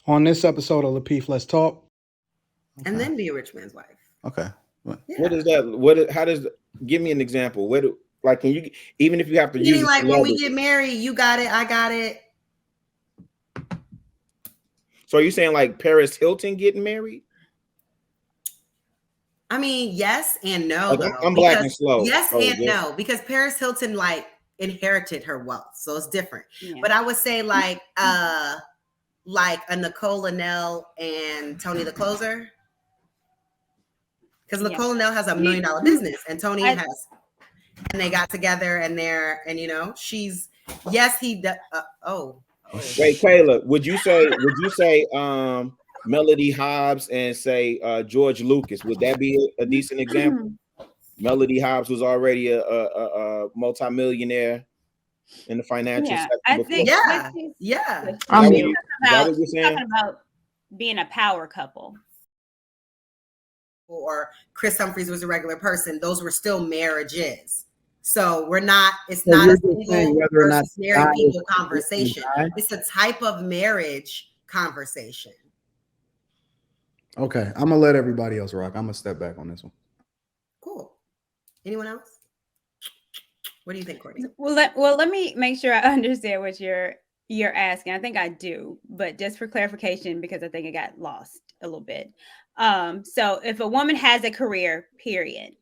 On this episode of Lapeef, let's talk. Okay. And then be a rich man's wife. Okay. Yeah. What is that? How does? Give me an example. Like? Can you? Even if you have to use like when we get married, you got it, I got it. So are you saying like Paris Hilton getting married? I mean, yes and no. Like, I'm black and slow. Yes and no, because Paris Hilton like inherited her wealth, so it's different. Yeah. But I would say like a Nicole Linnell and Tony the Closer, because Nicole Linnell has $1 million business, and Tony has, and they got together, and she's he. Wait, Kayla, would you say Melody Hobbs and say George Lucas? Would that be a decent example? Melody Hobbs was already a multimillionaire in the financial sector. I think, yeah. I mean, talking about being a power couple. Or Chris Humphries was a regular person. Those were still marriages. So it's not a single versus married people conversation. It's a type of marriage conversation. Okay, I'm gonna let everybody else rock. I'm gonna step back on this one. Cool. Anyone else? What do you think, Courtney? Well, let me make sure I understand what you're asking. I think I do, but just for clarification, because I think it got lost a little bit. So if a woman has a career, period,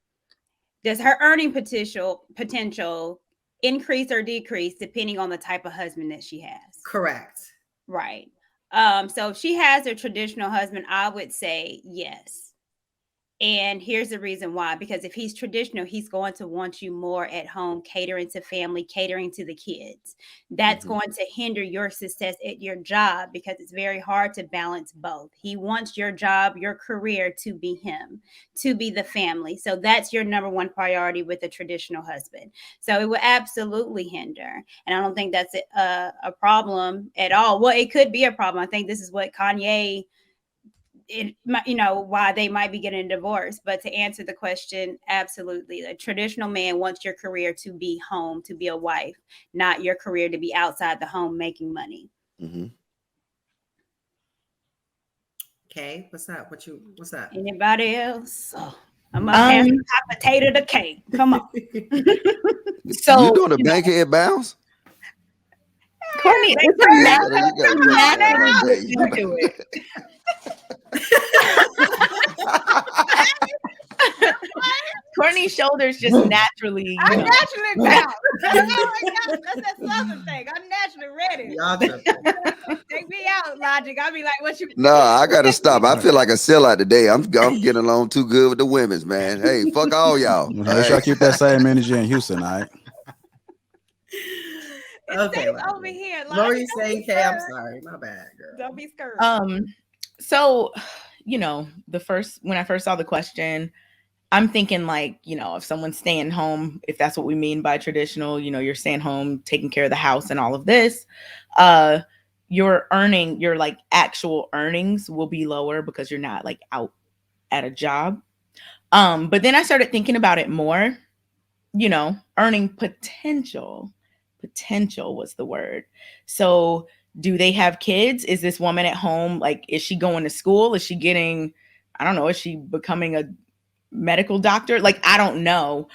does her earning potential increase or decrease depending on the type of husband that she has? Correct. Right. So if she has a traditional husband, I would say yes. And here's the reason why, because if he's traditional, he's going to want you more at home, catering to family, catering to the kids. That's going to hinder your success at your job, because it's very hard to balance both. He wants your job, your career to be him, to be the family. So that's your number one priority with a traditional husband. So it will absolutely hinder. And I don't think that's a problem at all. Well, it could be a problem. I think this is what Kanye, why they might be getting a divorce. But to answer the question, absolutely. A traditional man wants your career to be home, to be a wife, not your career to be outside the home making money. Okay, what's that? What's that? Anybody else? I'm gonna pass the hot potato to Kate. Come on. So you doing a bankhead bounce? Courtney, it's a natural to it. Courtney's shoulders just naturally. I'm naturally bound. Oh my God, that's that Southern thing. I'm naturally ready. Take me out, Logic. I'll be like, what you? No, I gotta stop. I feel like a sellout today. I'm getting along too good with the women's, man. Hey, fuck all y'all. Make sure I keep that same energy in Houston, all right? Okay, over here. What were you saying, Kay? I'm sorry, my bad, girl. Don't be scared. So when I first saw the question, I'm thinking like, if someone's staying home, if that's what we mean by traditional, you're staying home, taking care of the house and all of this, your like actual earnings will be lower because you're not like out at a job. But then I started thinking about it more, earning potential was the word. So do they have kids? Is this woman at home? Like, is she going to school? Is she getting, I don't know, is she becoming a medical doctor? Like, I don't know.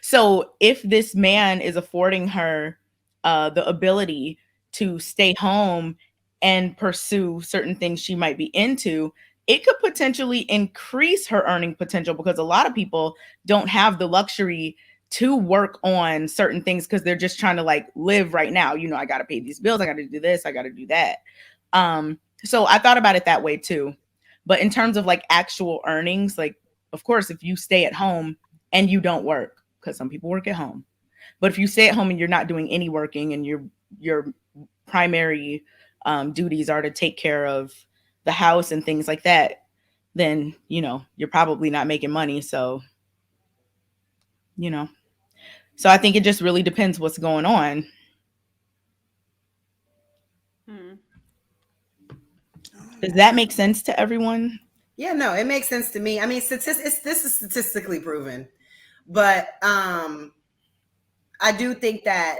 So if this man is affording her the ability to stay home and pursue certain things she might be into, it could potentially increase her earning potential, because a lot of people don't have the luxury to work on certain things because they're just trying to like live right now. I got to pay these bills. I got to do this. I got to do that. So I thought about it that way too. But in terms of like actual earnings, like, of course, if you stay at home and you don't work, because some people work at home, but if you stay at home and you're not doing any working and your primary duties are to take care of the house and things like that, then, you're probably not making money. So, so I think it just really depends what's going on. Does that make sense to everyone? Yeah, no, it makes sense to me. I mean, this is statistically proven, but I do think that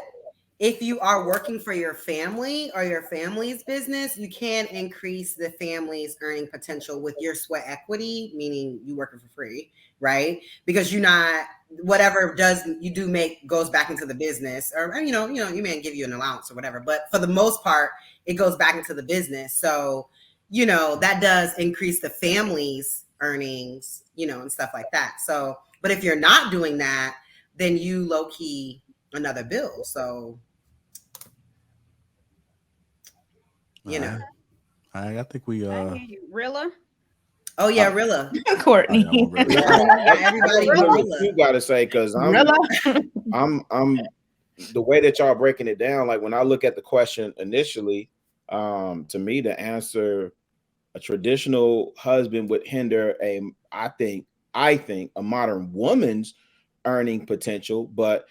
if you are working for your family or your family's business, you can increase the family's earning potential with your sweat equity, meaning you working for free, right? Because you're not, whatever you do make goes back into the business, or you may give you an allowance or whatever, but for the most part, it goes back into the business. So, that does increase the family's earnings, and stuff like that. So, but if you're not doing that, then you low key another bill. So, I think we I hear you. Rilla? Oh yeah, Rilla. Courtney. Everybody you gotta say, because I'm the way that y'all breaking it down, like when I look at the question initially, to me the answer, a traditional husband would hinder I think a modern woman's earning potential, but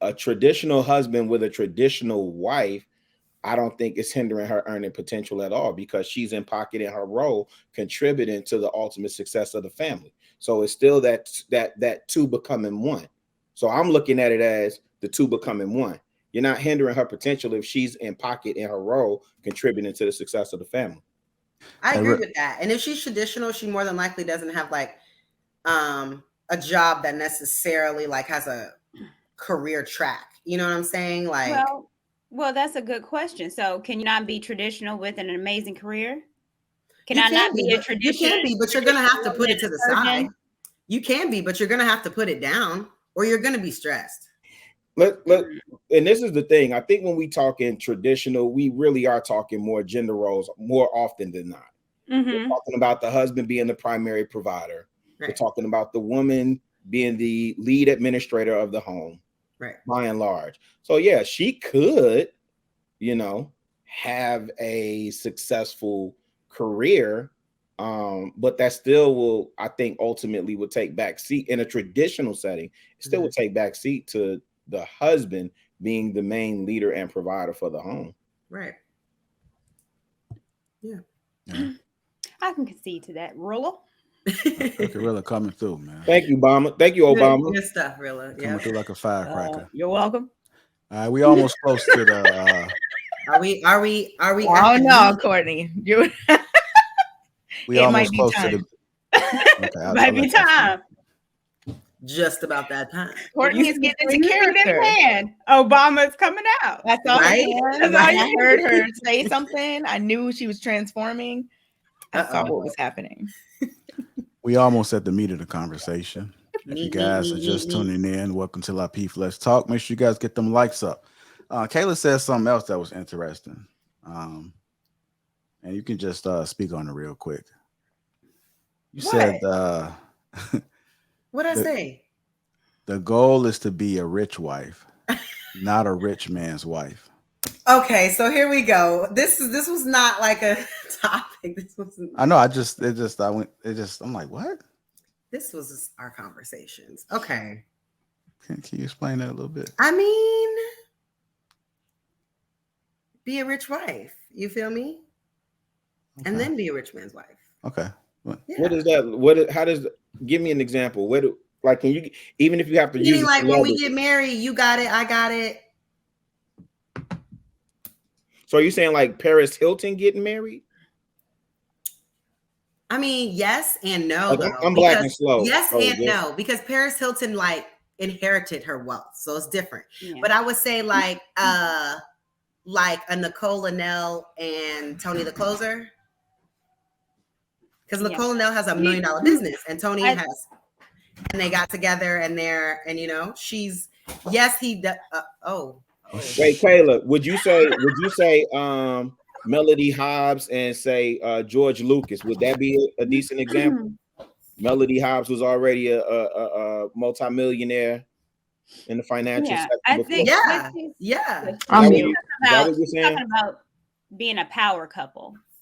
a traditional husband with a traditional wife, I don't think it's hindering her earning potential at all, because she's in pocket in her role, contributing to the ultimate success of the family. So it's still that two becoming one. So I'm looking at it as the two becoming one. You're not hindering her potential if she's in pocket in her role, contributing to the success of the family. I agree with that. And if she's traditional, she more than likely doesn't have like a job that necessarily like has a career track. You know what I'm saying? Like, well, that's a good question. So can you not be traditional with an amazing career? Can I not be a traditional? You can be, but you're gonna have to put it to the side. You can be, but you're gonna have to put it down, or you're gonna be stressed. And this is the thing. I think when we talk in traditional, we really are talking more gender roles more often than not. We're talking about the husband being the primary provider. Right. We're talking about the woman being the lead administrator of the home, right? By and large. So yeah, she could, have a successful career, but that still will, I think, ultimately would take back seat in a traditional setting. It still would take back seat to the husband being the main leader and provider for the home. Right. Yeah. I can concede to that. Rilla. Okay, Rilla coming through, man. Thank you, Obama. Thank you, Obama. Good stuff, Rilla. Coming through like a firecracker. You're welcome. All right, we almost close to the. Are we? Oh no, Courtney. We almost close to the. Okay, might be time. Just about that time. Courtney is getting into character. Obama's coming out. That's all. Right? I heard her say something. I knew she was transforming. I saw what was happening. We almost at the meat of the conversation. If you guys are just tuning in, welcome to Lapeef Let's Talk. Make sure you guys get them likes up. Kayla said something else that was interesting. And you can just speak on it real quick. You said what I say? The goal is to be a rich wife, not a rich man's wife. Okay, so here we go. This was not like a topic. This was. I know. I'm like, what? This was our conversations. Okay. Can you explain that a little bit? I mean, be a rich wife. You feel me? Okay. And then be a rich man's wife. Okay. Yeah. What is that? Give me an example. Can you, even if you have to use like when we get married, you got it, I got it. So are you saying like Paris Hilton getting married? I mean, yes and no. Like, I'm black and slow. Yes and no, because Paris Hilton like inherited her wealth, so it's different. Yeah. But I would say like a Nicole Linnell and Tony the Closer, because Nicole Linnell has $1 million business, and Tony has, and they got together, and she's he. Wait, Kayla, would you say Melody Hobbs and say George Lucas? Would that be a decent example? Melody Hobbs was already a multimillionaire in the financial sector. I think, yeah. Talking Is that what you're saying? Talking about being a power couple.